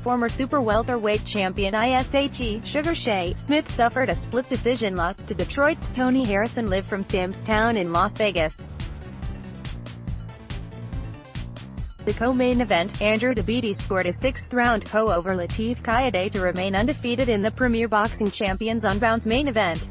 Former super welterweight champion Ishe Sugar Shay Smith suffered a split decision loss to Detroit's Tony Harrison live from Sam's Town in Las Vegas. The co-main event, Andrew Tabiti scored a sixth-round KO over Lateef Kayode to remain undefeated in the Premier Boxing Champions Unbound's main event.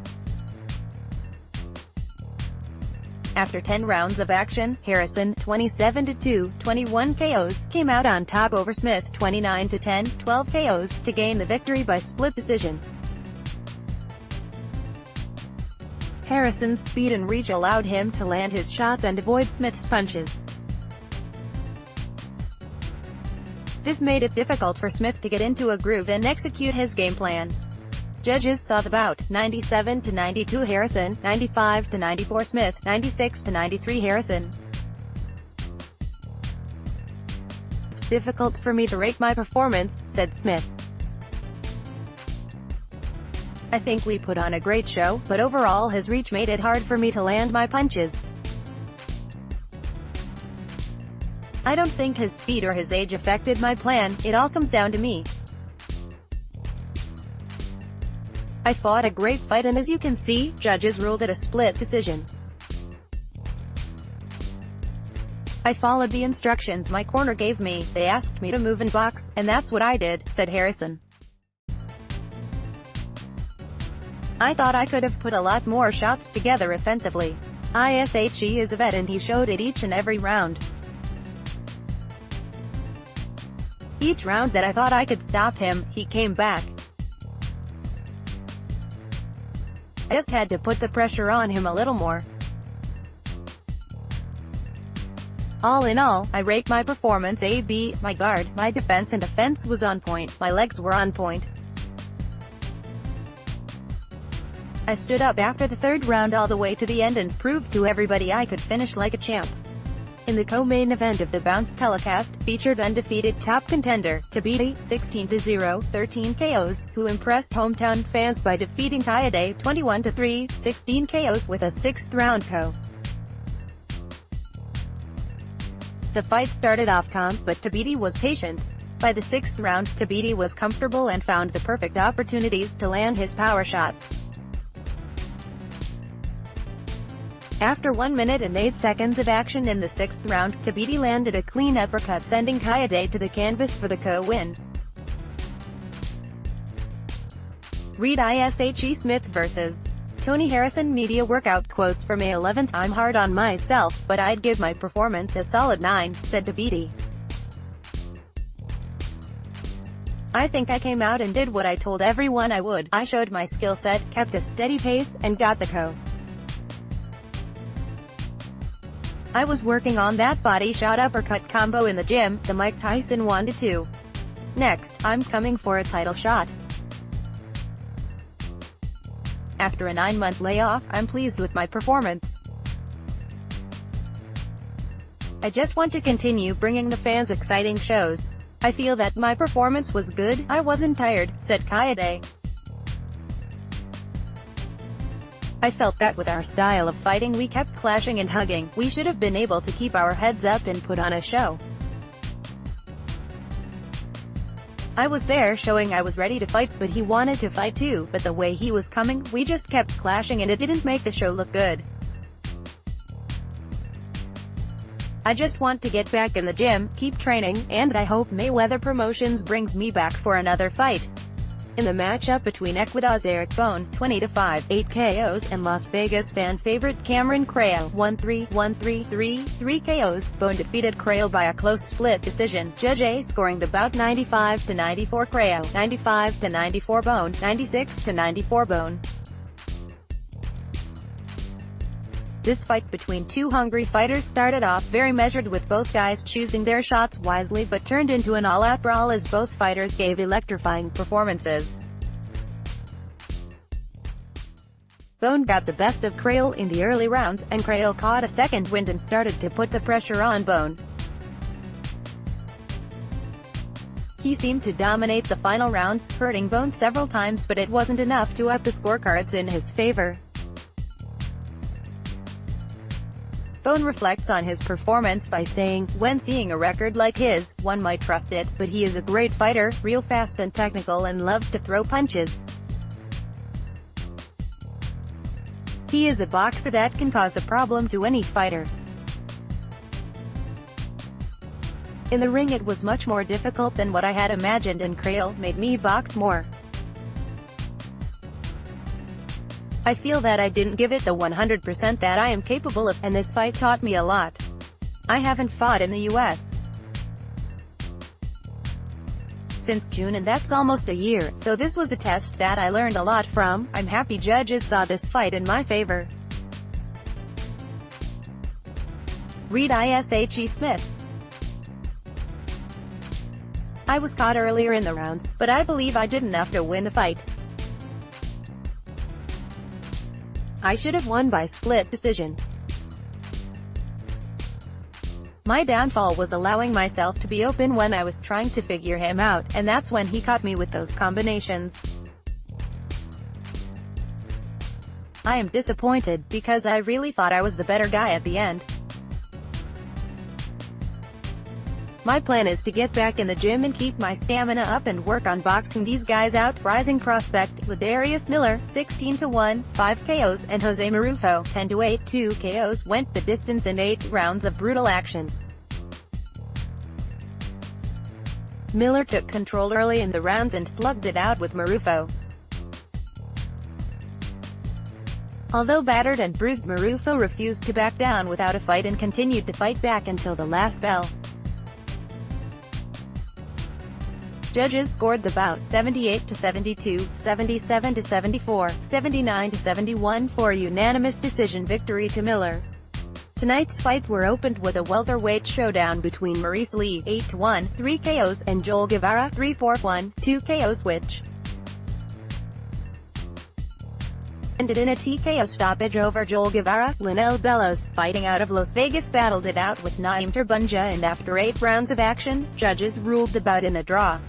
After 10 rounds of action, Harrison, 27-2, 21 KOs, came out on top over Smith, 29-10, 12 KOs, to gain the victory by split decision. Harrison's speed and reach allowed him to land his shots and avoid Smith's punches. This made it difficult for Smith to get into a groove and execute his game plan. Judges saw the bout, 97-92 Harrison, 95-94 Smith, 96-93 Harrison. "It's difficult for me to rate my performance," said Smith. "I think we put on a great show, but overall his reach made it hard for me to land my punches. I don't think his speed or his age affected my plan, it all comes down to me. I fought a great fight and as you can see, judges ruled it a split decision. I followed the instructions my corner gave me, they asked me to move and box, and that's what I did," said Harrison. "I thought I could have put a lot more shots together offensively. Ishe is a vet and he showed it each and every round. Each round that I thought I could stop him, he came back. I just had to put the pressure on him a little more. All in all, I rate my performance a B. My guard, my defense and offense was on point, my legs were on point. I stood up after the third round all the way to the end and proved to everybody I could finish like a champ." In the co-main event of the Bounce telecast, featured undefeated top contender, Tabiti, 16-0, 13 KOs, who impressed hometown fans by defeating Kayode, 21-3, 16 KOs with a sixth-round KO. The fight started off calm, but Tabiti was patient. By the sixth round, Tabiti was comfortable and found the perfect opportunities to land his power shots. After 1 minute and 8 seconds of action in the sixth round, Tabiti landed a clean uppercut sending Kayode to the canvas for the KO win. Read Ishe Smith vs. Tony Harrison media workout quotes for May 11th. "I'm hard on myself, but I'd give my performance a solid 9, said Tabiti. "I think I came out and did what I told everyone I would. I showed my skill set, kept a steady pace, and got the KO. I was working on that body shot uppercut combo in the gym, the Mike Tyson 1-2. Next, I'm coming for a title shot. After a 9-month layoff, I'm pleased with my performance. I just want to continue bringing the fans exciting shows. I feel that my performance was good, I wasn't tired," said Kayode. "I felt that with our style of fighting we kept clashing and hugging, we should have been able to keep our heads up and put on a show. I was there showing I was ready to fight, but he wanted to fight too, but the way he was coming, we just kept clashing and it didn't make the show look good. I just want to get back in the gym, keep training, and I hope Mayweather Promotions brings me back for another fight." In the matchup between Ecuador's Eric Bone, 20-5, 8 KOs, and Las Vegas fan favorite Cameron Crail, 1-3, 1-3, 3 KOs, Bone defeated Crail by a close split decision, Judge A scoring the bout 95-94 Crail, 95-94 Bone, 96-94 Bone. This fight between two hungry fighters started off very measured with both guys choosing their shots wisely but turned into an all-out brawl as both fighters gave electrifying performances. Bone got the best of Crail in the early rounds, and Crail caught a second wind and started to put the pressure on Bone. He seemed to dominate the final rounds, hurting Bone several times but it wasn't enough to up the scorecards in his favor. Bone reflects on his performance by saying, "When seeing a record like his, one might trust it, but he is a great fighter, real fast and technical and loves to throw punches. He is a boxer that can cause a problem to any fighter." In the ring it was much more difficult than what I had imagined, and Kayode made me box more. I feel that I didn't give it the 100% that I am capable of, and this fight taught me a lot. I haven't fought in the US since June, and that's almost a year, so this was a test that I learned a lot from. I'm happy judges saw this fight in my favor. Read Ishe Smith. I was caught earlier in the rounds, but I believe I did enough to win the fight. I should have won by split decision. My downfall was allowing myself to be open when I was trying to figure him out, and that's when he caught me with those combinations. I am disappointed, because I really thought I was the better guy at the end. My plan is to get back in the gym and keep my stamina up and work on boxing these guys out. Rising prospect, Ladarius Miller, 16-1, 5 KOs, and Jose Marufo, 10-8, 2 KOs, went the distance in 8 rounds of brutal action. Miller took control early in the rounds and slugged it out with Marufo. Although battered and bruised, Marufo refused to back down without a fight and continued to fight back until the last bell. Judges scored the bout 78-72, 77-74, 79-71 for a unanimous decision victory to Miller. Tonight's fights were opened with a welterweight showdown between Maurice Lee, 8-1, 3 KOs, and Joel Guevara, 3-4-1, 2 KOs, which ended in a TKO stoppage over Joel Guevara. Lionel Bellows, fighting out of Las Vegas, battled it out with Naim Turbunja, and after 8 rounds of action, judges ruled the bout in a draw.